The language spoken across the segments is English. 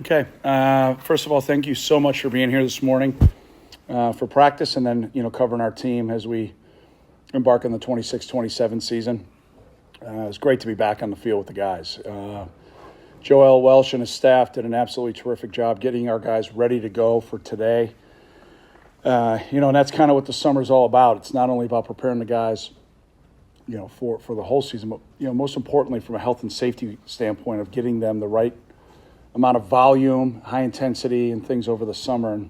Okay. First of all, thank you so much for being here this morning for practice and then, covering our team as we embark on the 26-27 season. It's great to be back on the field with the guys. Joel Welsh and his staff did an absolutely terrific job getting our guys ready to go for today. And that's kind of what the summer's all about. It's not only about preparing the guys, for the whole season, but, most importantly from a health and safety standpoint of getting them the right amount of volume, high intensity, and things over the summer. And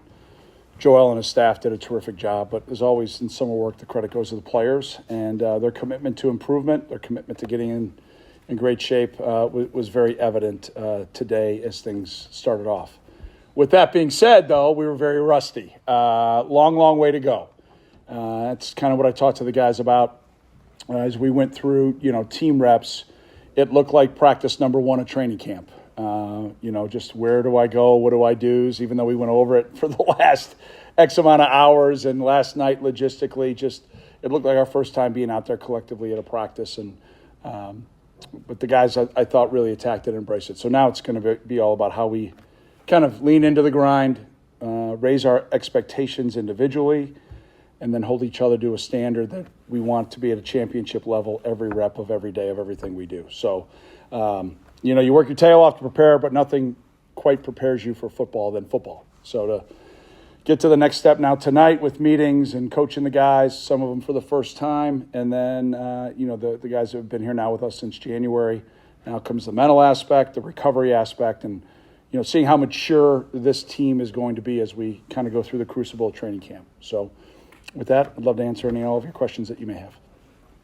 Joel and his staff did a terrific job. But as always in summer work, the credit goes to the players and their commitment to improvement, their commitment to getting in great shape was very evident today as things started off. With that being said, though, we were very rusty. Long way to go. That's kind of what I talked to the guys about as we went through, team reps. It looked like practice number one at training camp. Just where do I go? What do I do? Even though we went over it for the last X amount of hours and last night logistically, it looked like our first time being out there collectively at a practice. And but the guys, I thought, really attacked it and embraced it. So now it's going to be all about how we kind of lean into the grind, raise our expectations individually, and then hold each other to a standard that we want to be at a championship level every rep of every day of everything we do. So, you work your tail off to prepare, but nothing quite prepares you for football than football. So to get to the next step now tonight with meetings and coaching the guys, some of them for the first time, and then, the guys that have been here now with us since January. Now comes the mental aspect, the recovery aspect, and, seeing how mature this team is going to be as we kind of go through the crucible of training camp. So with that, I'd love to answer any and all of your questions that you may have.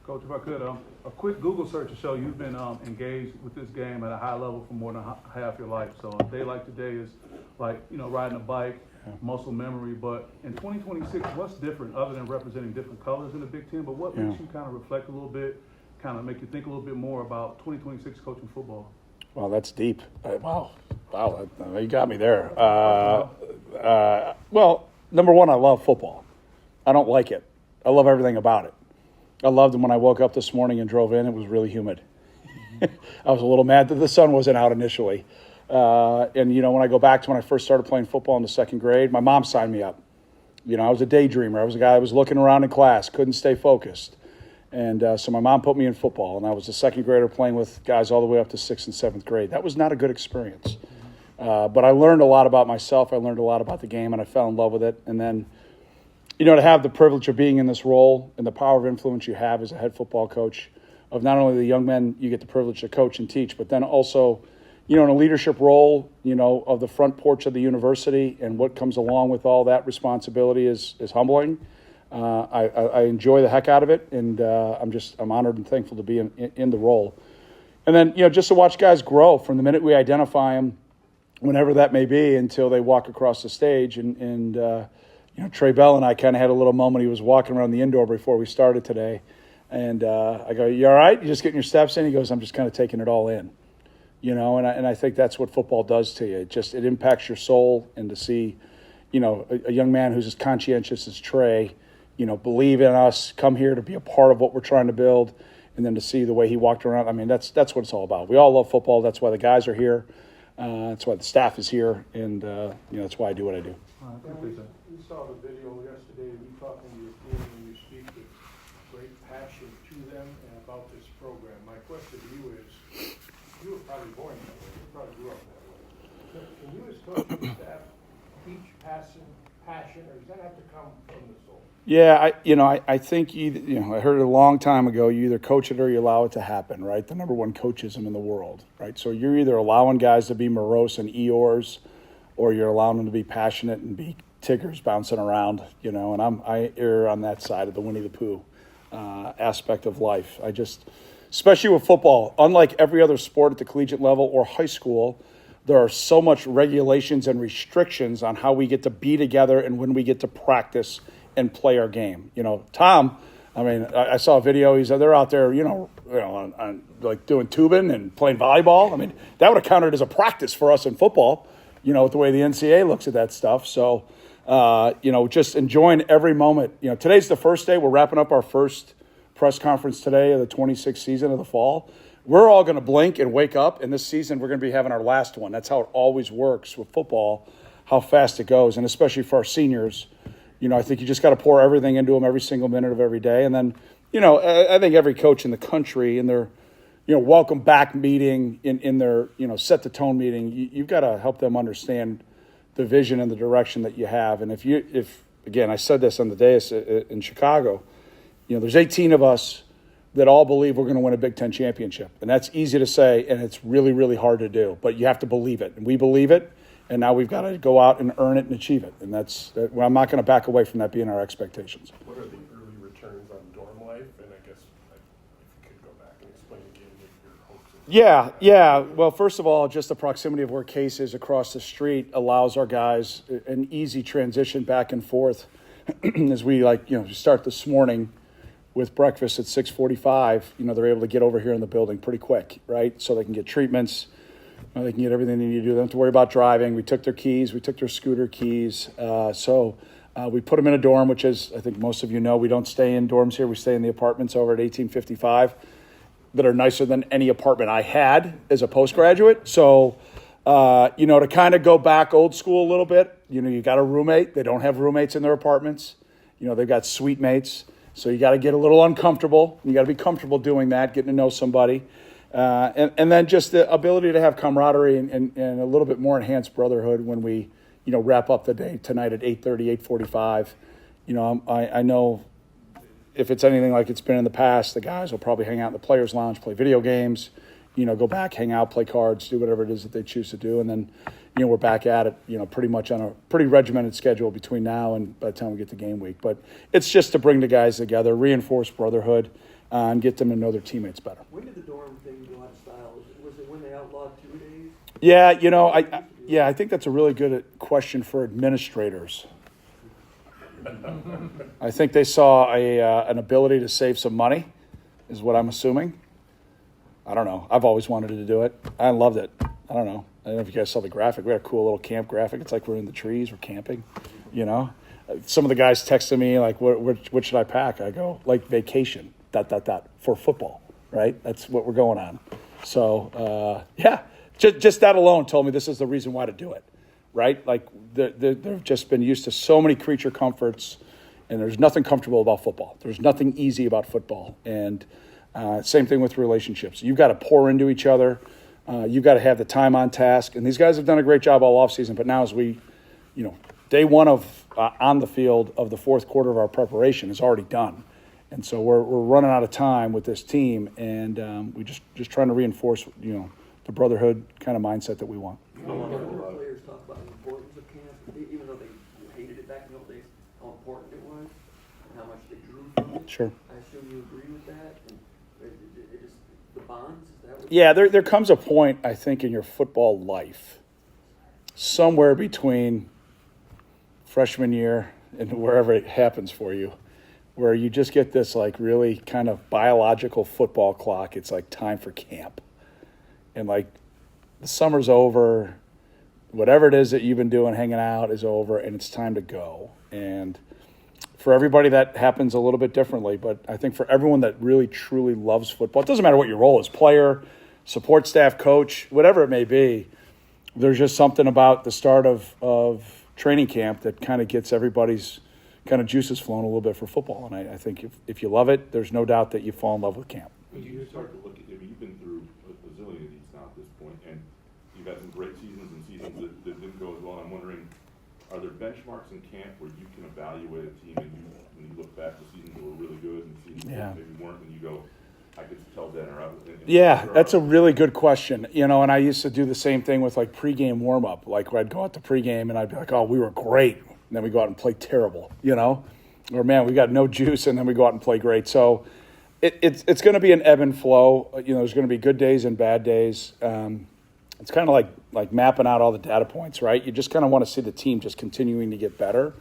Coach, if I could, a quick Google search will show you've been engaged with this game at a high level for more than half your life. So a day like today is like, riding a bike, muscle memory. But in 2026, what's different other than representing different colors in the Big Ten? But what makes you kind of reflect a little bit, kind of make you think a little bit more about 2026 coaching football? Wow, that's deep. Wow, you got me there. Well, number one, I love football. I don't like it. I love everything about it. I loved it when I woke up this morning and drove in. It was really humid. I was a little mad that the sun wasn't out initially. And when I go back to when I first started playing football in the second grade, my mom signed me up. I was a daydreamer. I was a guy that was looking around in class, couldn't stay focused. And so my mom put me in football, and I was a second grader playing with guys all the way up to 6th and 7th grade. That was not a good experience. But I learned a lot about myself. I learned a lot about the game, and I fell in love with it. And then to have the privilege of being in this role and the power of influence you have as a head football coach of not only the young men you get the privilege to coach and teach, but then also, in a leadership role, of the front porch of the university and what comes along with all that responsibility is humbling. I enjoy the heck out of it, and I'm honored and thankful to be in the role. And then, just to watch guys grow from the minute we identify them, whenever that may be, until they walk across the stage. And Trey Bell and I kind of had a little moment. He was walking around the indoor before we started today. And I go, "You all right? You just getting your steps in?" He goes, "I'm just kind of taking it all in." And I think that's what football does to you. It impacts your soul. And to see, a young man who's as conscientious as Trey, believe in us, come here to be a part of what we're trying to build. And then to see the way he walked around, that's what it's all about. We all love football. That's why the guys are here. That's why the staff is here. And, that's why I do what I do. We saw the video yesterday of you talking to your team and you speak with great passion to them and about this program. My question to you is, you were probably born that way. You probably grew up that way. So can you as coaching staff teach passion, or does that have to come from the soul? Yeah, I think I heard it a long time ago. You either coach it or you allow it to happen, right? The number one coachism in the world, right? So you're either allowing guys to be morose and Eeyores, or you're allowing them to be passionate and be Tiggers bouncing around, and I err on that side of the Winnie the Pooh aspect of life. Especially with football, unlike every other sport at the collegiate level or high school, there are so much regulations and restrictions on how we get to be together and when we get to practice and play our game. Tom, I saw a video. They're out there, on like doing tubing and playing volleyball. That would have counted as a practice for us in football, with the way the NCAA looks at that stuff. So, just enjoying every moment. Today's the first day. We're wrapping up our first press conference today of the 26th season of the fall. we're all going to blink and wake up, and this season we're going to be having our last one. That's how it always works with football, how fast it goes, and especially for our seniors. I think you just got to pour everything into them every single minute of every day. And then, I think every coach in the country in their, welcome back meeting, in their, set the tone meeting, you've got to help them understand the vision and the direction that you have. And if again, I said this on the dais in Chicago, there's 18 of us that all believe we're going to win a Big Ten championship. And that's easy to say, and it's really, really hard to do. But you have to believe it. And we believe it, and now we've got to go out and earn it and achieve it. And I'm not going to back away from that being our expectations. What are the early returns on dorm life? And I guess if you could go back and explain again what your hopes are. Yeah. Well, first of all, just the proximity of where Case is across the street allows our guys an easy transition back and forth as we start this morning with breakfast at 6:45. They're able to get over here in the building pretty quick, right? So they can get treatments. They can get everything they need to do. They don't have to worry about driving. We took their keys. We took their scooter keys. So we put them in a dorm, which is, I think most of you know, we don't stay in dorms here. We stay in the apartments over at 1855 that are nicer than any apartment I had as a postgraduate. So, to kind of go back old school a little bit, you got a roommate. They don't have roommates in their apartments. They've got suite mates. So you got to get a little uncomfortable. You got to be comfortable doing that, getting to know somebody. And then just the ability to have camaraderie and a little bit more enhanced brotherhood when we, wrap up the day tonight at 8:30, 8:45. I know if it's anything like it's been in the past, the guys will probably hang out in the players' lounge, play video games, go back, hang out, play cards, do whatever it is that they choose to do. And then, we're back at it, pretty much on a pretty regimented schedule between now and by the time we get to game week. But it's just to bring the guys together, reinforce brotherhood, and get them to know their teammates better. When did the dorm thing go out of style? Was it when they outlawed 2 days? Yeah, I think that's a really good question for administrators. I think they saw an ability to save some money, is what I'm assuming. I don't know. I've always wanted to do it. I loved it. I don't know if you guys saw the graphic. We had a cool little camp graphic. It's like we're in the trees. We're camping, Some of the guys texted me, like, what should I pack? I go, like, vacation, ... for football, right? That's what we're going on. So, just that alone told me this is the reason why to do it, right? Like, they've just been used to so many creature comforts, and there's nothing comfortable about football. There's nothing easy about football. And same thing with relationships. You've got to pour into each other. You've got to have the time on task. And these guys have done a great job all offseason, but now as we, day one of on the field of the fourth quarter of our preparation is already done. And so we're running out of time with this team, and we just trying to reinforce, the brotherhood kind of mindset that we want. A lot of players talk about the importance of camp, even though they hated it back in the old days, how important it was and how much they drew from it. Sure. I assume you agree with that? And it just, the bonds, is that what? Yeah, there comes a point, I think, in your football life, somewhere between freshman year and wherever it happens for you, where you just get this like really kind of biological football clock. It's like time for camp. And like the summer's over, whatever it is that you've been doing, hanging out is over, and it's time to go. And for everybody that happens a little bit differently, but I think for everyone that really truly loves football, it doesn't matter what your role is, player, support staff, coach, whatever it may be, there's just something about the start of training camp that kind of gets everybody's kind of juices flowing a little bit for football. And I think if you love it, there's no doubt that you fall in love with camp. When you start to look at, you've been through a zillion of these now at this point, and you've had some great seasons and seasons that didn't go as well. I'm wondering, are there benchmarks in camp where you can evaluate a team and when you look back to seasons that were really good and seasons that maybe weren't, and you go, I could tell then or Yeah, that's a really good question. And I used to do the same thing with like pregame warm-up. Like I'd go out to pregame and I'd be like, oh, we were great. And then we go out and play terrible, or man, we got no juice, and then we go out and play great. So it's going to be an ebb and flow. There's going to be good days and bad days. It's kind of like mapping out all the data points, right? You just kind of want to see the team just continuing to get better.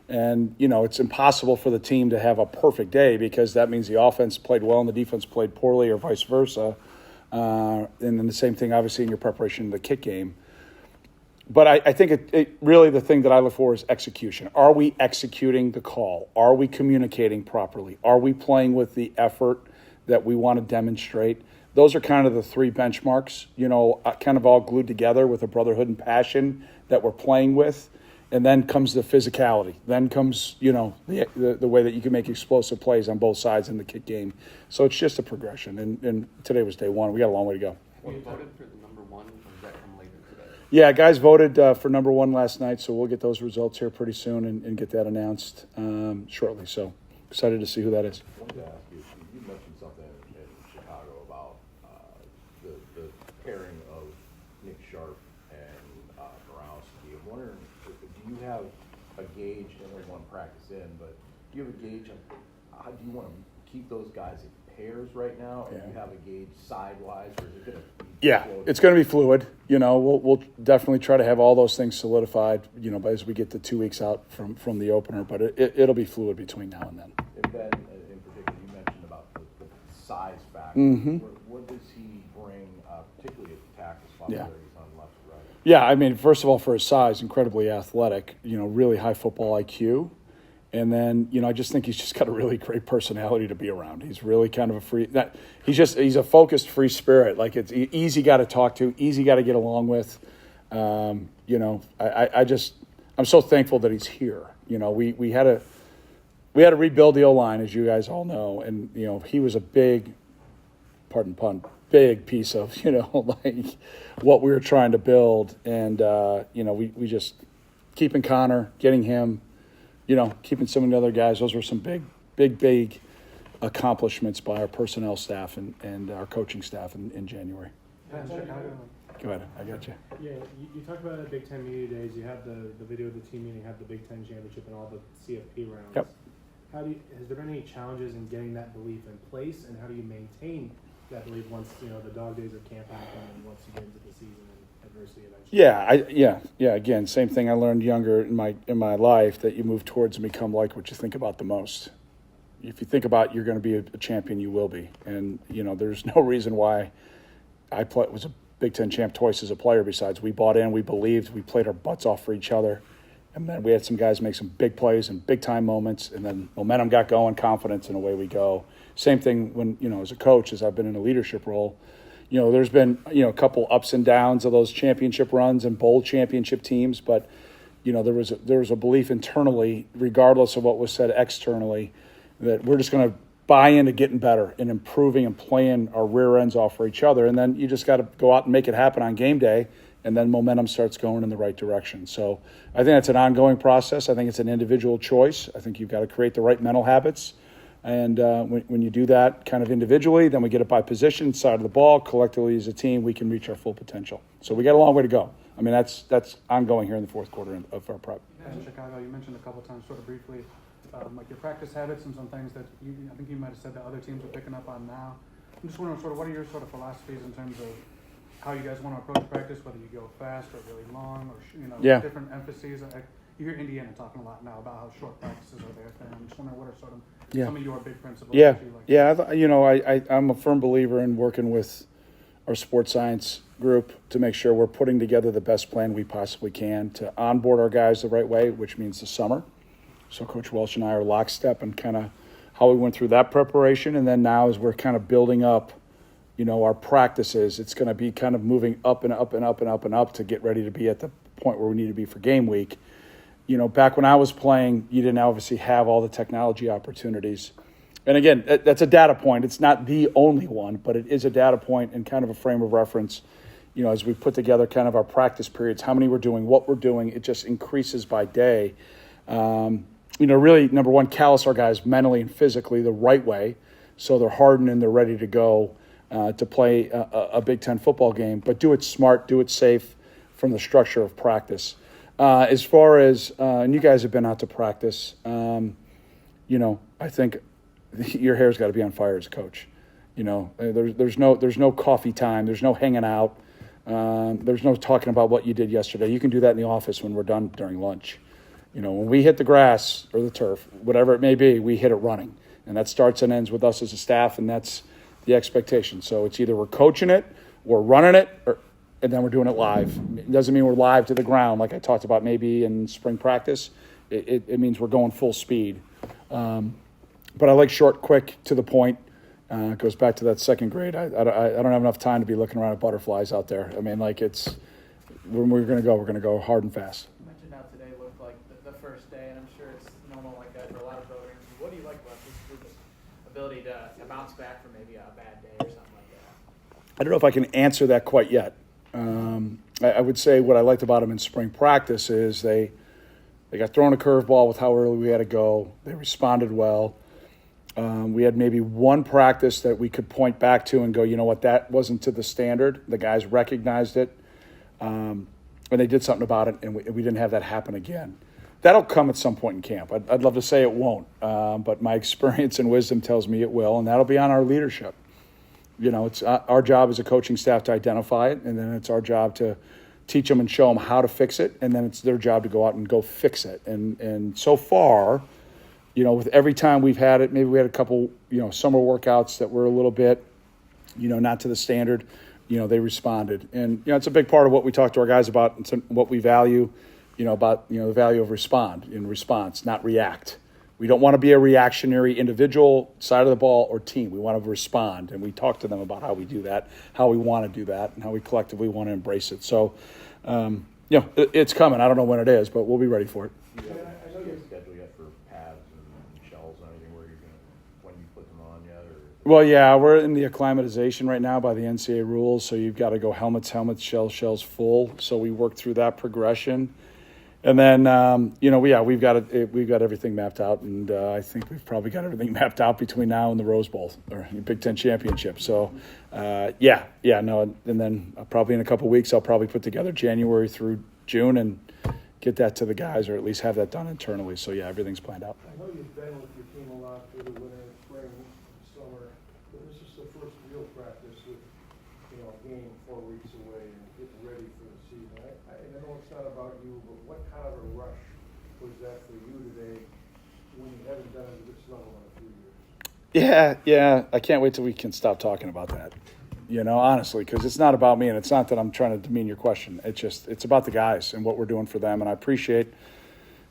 And, it's impossible for the team to have a perfect day because that means the offense played well and the defense played poorly or vice versa. And then the same thing, obviously, in your preparation of the kick game. But I think it really the thing that I look for is execution. Are we executing the call? Are we communicating properly? Are we playing with the effort that we want to demonstrate? those are kind of the three benchmarks, kind of all glued together with a brotherhood and passion that we're playing with. And then comes the physicality. Then comes, the way that you can make explosive plays on both sides in the kick game. So it's just a progression. And today was day one. We got a long way to go. You voted for the number one, or does that come later today? Yeah, guys voted for number one last night, so we'll get those results here pretty soon and get that announced shortly. So excited to see who that is. I wanted to ask you mentioned something in Chicago about the pairing of Nick Sharp and Borowski. I'm wondering, do you have a gauge, and there's one practice in, but do you have a gauge of how do you want to keep those guys in pairs right now? Or do you have a gauge sidewise, or is it going to be floating? It's going to be fluid. We'll definitely try to have all those things solidified, as we get the 2 weeks out from the opener, but it'll be fluid between now and then. And then, in particular, you mentioned about the size factor. Mm-hmm. What does he bring, particularly at the tackle spot, Yeah. whether he's on left or right? Yeah, I mean, first of all, for his size, incredibly athletic, really high football IQ. And then, I just think he's just got a really great personality to be around. He's really kind of he's a focused free spirit. Like, it's easy guy to talk to, easy guy to get along with. I'm so thankful that he's here. We had to rebuild the O-line, as you guys all know. And, he was a big, pardon pun, big piece of, like what we were trying to build. And, we just keeping Connor, getting him, keeping some of the other guys. Those were some big accomplishments by our personnel staff and our coaching staff in January. Chicago. Go ahead. I got you. Yeah, you talked about the Big Ten Media Days. You had the video of the team meeting, had the Big Ten Championship, and all the CFP rounds. Yep. Has there been any challenges in getting that belief in place, and how do you maintain that belief once the dog days of camp happen and once you get into the season and adversity eventually? Yeah. Again, same thing I learned younger in my life, that you move towards and become like what you think about the most. If you think about you're going to be a champion, you will be. And there's no reason why I was a Big Ten champ twice as a player. Besides, we bought in, we believed, we played our butts off for each other, and then we had some guys make some big plays and big time moments, and then momentum got going, confidence, and away we go. Same thing when as a coach, as I've been in a leadership role. There's been a couple ups and downs of those championship runs and bowl championship teams, but there was a belief internally, regardless of what was said externally, that we're just going to buy into getting better and improving and playing our rear ends off for each other. And then you just got to go out and make it happen on game day, and then momentum starts going in the right direction. So I think that's an ongoing process. I think it's an individual choice. I think you've got to create the right mental habits. And when you do that kind of individually, then we get it by position, side of the ball. Collectively as a team, we can reach our full potential. So we got a long way to go. I mean, that's ongoing here in the fourth quarter of our prep. In Chicago, you mentioned a couple times, sort of briefly, like your practice habits and some things that I think you might have said that other teams are picking up on now. I'm just wondering, sort of, what are your sort of philosophies in terms of how you guys want to approach practice, whether you go fast or really long, or different emphases. You hear Indiana talking a lot now about how short practices are their thing. I'm just wondering, what are sort of some of your big principles? I'm a firm believer in working with our sports science group to make sure we're putting together the best plan we possibly can to onboard our guys the right way, which means the summer. So Coach Welsh and I are lockstep and kind of how we went through that preparation. And then now as we're kind of building up, our practices, it's going to be kind of moving up and up and up and up and up to get ready to be at the point where we need to be for game week. Back when I was playing, you didn't obviously have all the technology opportunities. And again, that's a data point. It's not the only one, but it is a data point and kind of a frame of reference. As we put together kind of our practice periods, how many we're doing, what we're doing, it just increases by day. Really, number one, callous our guys mentally and physically the right way, so they're hardened and they're ready to go to play a Big Ten football game. But do it smart, do it safe from the structure of practice. As far as, and you guys have been out to practice, I think your hair's got to be on fire as a coach. There's no coffee time, there's no hanging out, there's no talking about what you did yesterday. You can do that in the office when we're done during lunch. When we hit the grass or the turf, whatever it may be, we hit it running. And that starts and ends with us as a staff, and that's the expectation. So it's either we're coaching it, we're running it, and then we're doing it live. It doesn't mean we're live to the ground like I talked about maybe in spring practice. It means we're going full speed. But I like short, quick, to the point, It goes back to that second grade. I don't have enough time to be looking around at butterflies out there. I mean, like when we're going to go hard and fast. You mentioned how today looked like the first day, and I'm sure it's normal like that for a lot of programs. What do you like about this group's ability to bounce back from maybe a bad day or something like that? I don't know if I can answer that quite yet. I would say what I liked about them in spring practice is they got thrown a curveball with how early we had to go. They responded well. We had maybe one practice that we could point back to and go, you know what, that wasn't to the standard. The guys recognized it, and they did something about it, and we didn't have that happen again. That'll come at some point in camp. I'd love to say it won't, but my experience and wisdom tells me it will, and that'll be on our leadership. You know, it's our job as a coaching staff to identify it, and then it's our job to teach them and show them how to fix it, and then it's their job to go out and go fix it. And so far, you know, with every time we've had it, maybe we had a couple, you know, summer workouts that were a little bit, you know, not to the standard, you know, they responded. And, you know, it's a big part of what we talk to our guys about and what we value, you know, about, you know, the value of response, not react. We don't want to be a reactionary individual side of the ball or team. We want to respond. And we talk to them about how we do that, how we want to do that, and how we collectively want to embrace it. So, you know, it's coming. I don't know when it is, but we'll be ready for it. Do you have a schedule yet for pads and shells and anything where when you put them on yet? Or? Well, yeah, we're in the acclimatization right now by the NCAA rules, so you've got to go helmets, shells full. So we work through that progression. And then, you know, we've got everything mapped out, and I think we've probably got everything mapped out between now and the Rose Bowl or the Big Ten Championship. So, and then probably in a couple of weeks, I'll probably put together January through June and get that to the guys, or at least have that done internally. So, yeah, everything's planned out. I know you've been with your team a lot through the winter, spring, summer, but this is the first real practice with, you know, a game 4 weeks away and getting ready for the season. I know it's not about you, but what kind of a rush was that for you today when you haven't done it at this level in a few years? Yeah. I can't wait till we can stop talking about that. You know, honestly, because it's not about me, and it's not that I'm trying to demean your question. It's about the guys and what we're doing for them, and I appreciate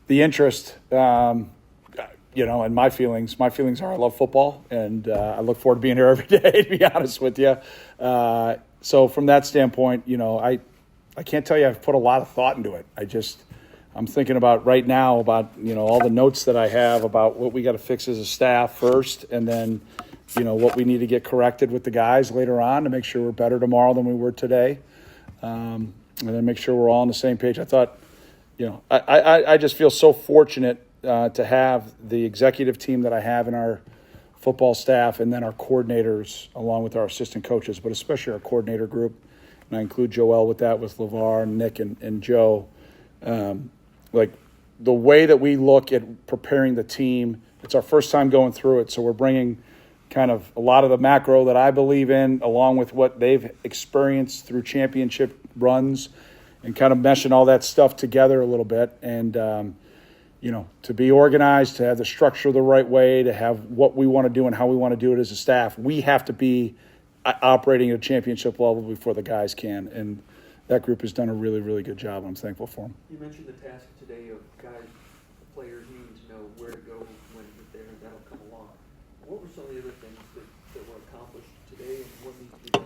the interest. You know, and my feelings are I love football, and I look forward to being here every day, to be honest with you. So from that standpoint, you know, I can't tell you I've put a lot of thought into it. I'm thinking about right now about, you know, all the notes that I have about what we got to fix as a staff first, and then, you know, what we need to get corrected with the guys later on to make sure we're better tomorrow than we were today, and then make sure we're all on the same page. I thought, you know, I just feel so fortunate to have the executive team that I have in our football staff, and then our coordinators along with our assistant coaches, but especially our coordinator group. And I include Joel with that, with LeVar and Nick and Joe. Like the way that we look at preparing the team, it's our first time going through it, so we're bringing kind of a lot of the macro that I believe in, along with what they've experienced through championship runs, and kind of meshing all that stuff together a little bit. And, you know, to be organized, to have the structure the right way, to have what we want to do and how we want to do it as a staff, we have to be operating at a championship level before the guys can. And that group has done a really, really good job. I'm thankful for them. You mentioned the task today of guys, players needing to know where to go when to get there, and that'll come along. What were some of the other things that were accomplished today, and what needs to be done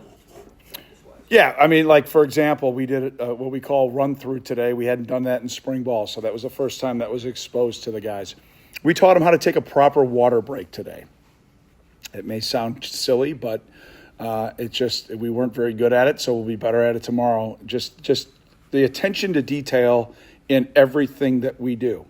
practice-wise? Yeah, I mean, like, for example, we did what we call run-through today. We hadn't done that in spring ball, so that was the first time that was exposed to the guys. We taught them how to take a proper water break today. It may sound silly, but we weren't very good at it, so we'll be better at it tomorrow. Just the attention to detail in everything that we do.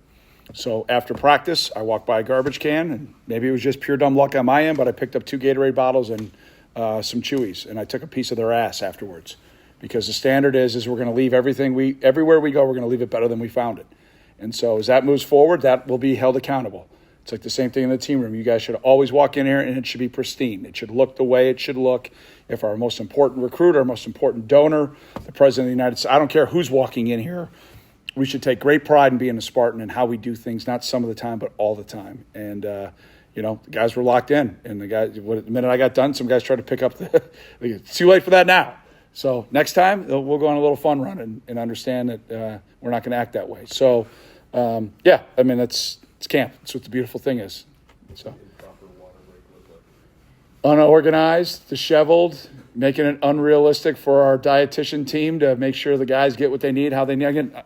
So after practice, I walked by a garbage can, and maybe it was just pure dumb luck on my end, but I picked up 2 Gatorade bottles and some Chewies, and I took a piece of their ass afterwards, because the standard is we're going to leave everywhere we go, we're going to leave it better than we found it. And so as that moves forward, that will be held accountable. It's like the same thing in the team room. You guys should always walk in here, and it should be pristine. It should look the way it should look. If our most important recruit, our most important donor, the President of the United States, I don't care who's walking in here, we should take great pride in being a Spartan and how we do things, not some of the time, but all the time. And, you know, the guys were locked in. And the minute I got done, some guys tried to pick up it's too late for that now. So next time, we'll go on a little fun run and understand that we're not going to act that way. So, yeah, I mean, it's camp. That's what the beautiful thing is. So. unorganized, disheveled, making it unrealistic for our dietitian team to make sure the guys get what they need, how they need. Again,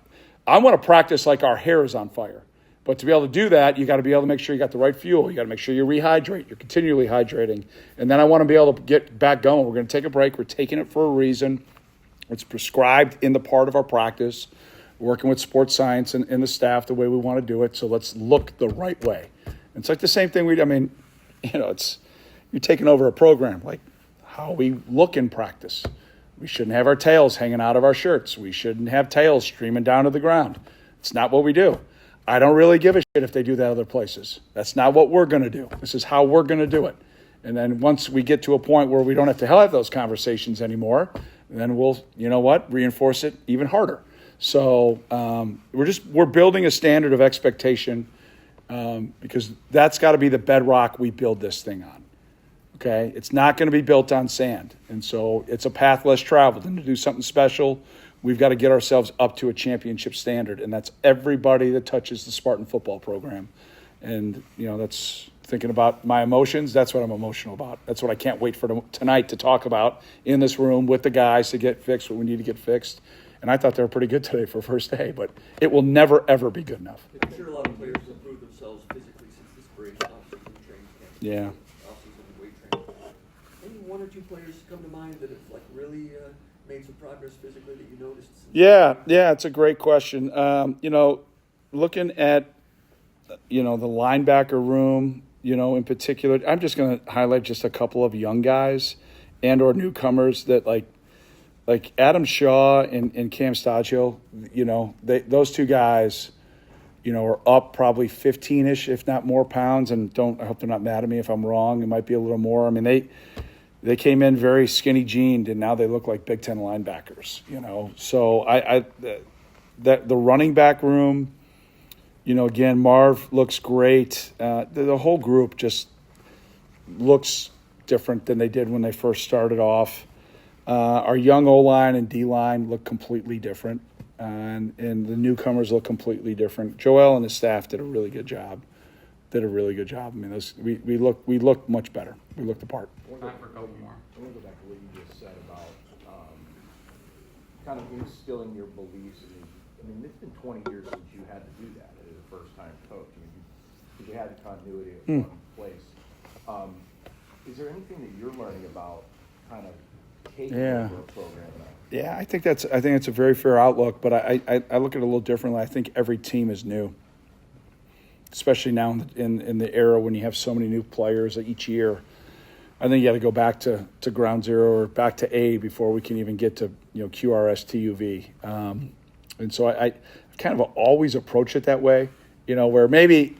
I want to practice like our hair is on fire. But to be able to do that, you got to be able to make sure you got the right fuel. You got to make sure you rehydrate. You're continually hydrating. And then I want to be able to get back going. We're going to take a break. We're taking it for a reason. It's prescribed in the part of our practice. We're working with sports science and the staff the way we want to do it. So let's look the right way. And it's like the same thing it's you're taking over a program, like how we look in practice. We shouldn't have our tails hanging out of our shirts. We shouldn't have tails streaming down to the ground. It's not what we do. I don't really give a shit if they do that other places. That's not what we're going to do. This is how we're going to do it. And then once we get to a point where we don't have to have those conversations anymore, then we'll, reinforce it even harder. So we're building a standard of expectation because that's got to be the bedrock we build this thing on. Okay, it's not going to be built on sand, and so it's a path less traveled. And to do something special, we've got to get ourselves up to a championship standard, and that's everybody that touches the Spartan football program. And that's thinking about my emotions. That's what I'm emotional about. That's what I can't wait for tonight to talk about in this room with the guys to get fixed what we need to get fixed. And I thought they were pretty good today for first day, but it will never ever be good enough. I'm sure a lot of players have improved themselves physically since this break, off-season training camp. Yeah. Off-season weight training. Any one or two players come to mind that have really made some progress physically that you noticed? Yeah, it's a great question. Looking at the linebacker room, in particular, I'm just going to highlight just a couple of young guys and or newcomers that like Adam Shaw and Cam Stagio, those two guys, are up probably 15-ish, if not more pounds. And I hope they're not mad at me if I'm wrong. It might be a little more. I mean, they came in very skinny jeaned, and now they look like Big Ten linebackers. So the running back room, again, Marv looks great. The whole group just looks different than they did when they first started off. Our young O-line and D-line look completely different, and the newcomers look completely different. Joel and his staff did a really good job. I mean, we look much better. We looked the part. Time for a couple more. I want to go back to what you just said about kind of instilling your beliefs. It's been 20 years since you had to do that as a first-time coach. You had the continuity of one place. Is there anything that you're learning about kind of taking over a program now? Yeah, I think that's a very fair outlook, but I look at it a little differently. I think every team is new, especially now in the era when you have so many new players each year. I think you got to go back to ground zero or back to A before we can even get to QRS TUV. And so I kind of always approach it that way, where maybe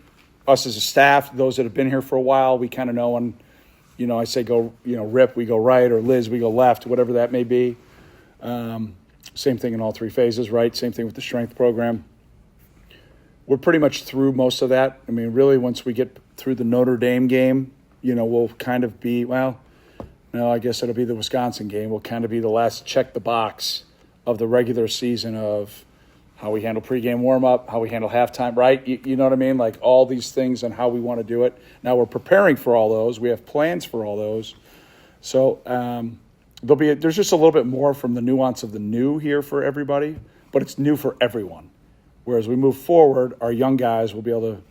us as a staff, those that have been here for a while, we kind of know when, I say go, Rip, we go right, or Liz, we go left, whatever that may be. Same thing in all three phases, right? Same thing with the strength program. We're pretty much through most of that. I mean, really, once we get through the Notre Dame game, we'll kind of be, I guess it'll be the Wisconsin game. We'll kind of be the last check the box of the regular season of how we handle pregame warm-up, how we handle halftime, right? You know what I mean? Like all these things and how we want to do it. Now we're preparing for all those. We have plans for all those. So there's just a little bit more from the nuance of the new here for everybody, but it's new for everyone. Whereas we move forward, our young guys will be able to,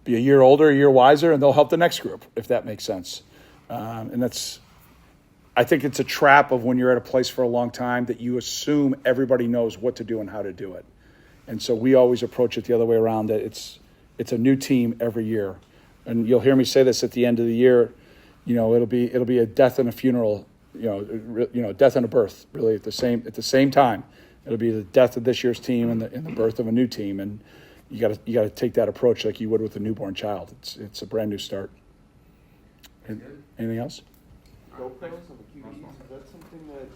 be a year older, a year wiser, and they'll help the next group, if that makes sense. I think it's a trap of when you're at a place for a long time that you assume everybody knows what to do and how to do it. And so we always approach it the other way around, that it's a new team every year. And you'll hear me say this at the end of the year, it'll be a death and a funeral, death and a birth, really at the same time. It'll be the death of this year's team and the birth of a new team. And you got to take that approach like you would with a newborn child. It's a brand new start. Anything else? GoPros on the QBs, is that something that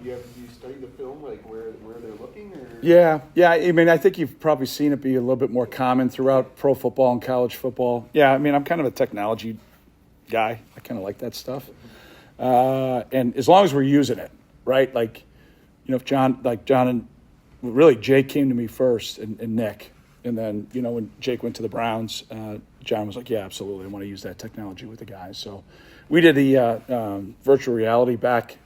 you study the film, like where they're looking? Or? Yeah. I mean, I think you've probably seen it be a little bit more common throughout pro football and college football. Yeah, I mean, I'm kind of a technology guy. I kind of like that stuff. And as long as we're using it, right? Like, if John and really Jake came to me first and Nick, And then, when Jake went to the Browns, John was like, yeah, absolutely. I want to use that technology with the guys. So we did the virtual reality back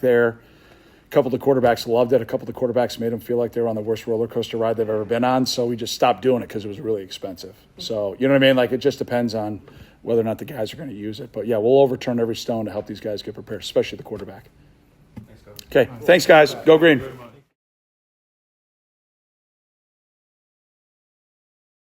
there. A couple of the quarterbacks loved it. A couple of the quarterbacks made them feel like they were on the worst roller coaster ride they've ever been on. So we just stopped doing it because it was really expensive. So, you know what I mean? Like, it just depends on whether or not the guys are going to use it. But, yeah, we'll overturn every stone to help these guys get prepared, especially the quarterback. Thanks, Coach. Okay, thanks, guys. Go Green.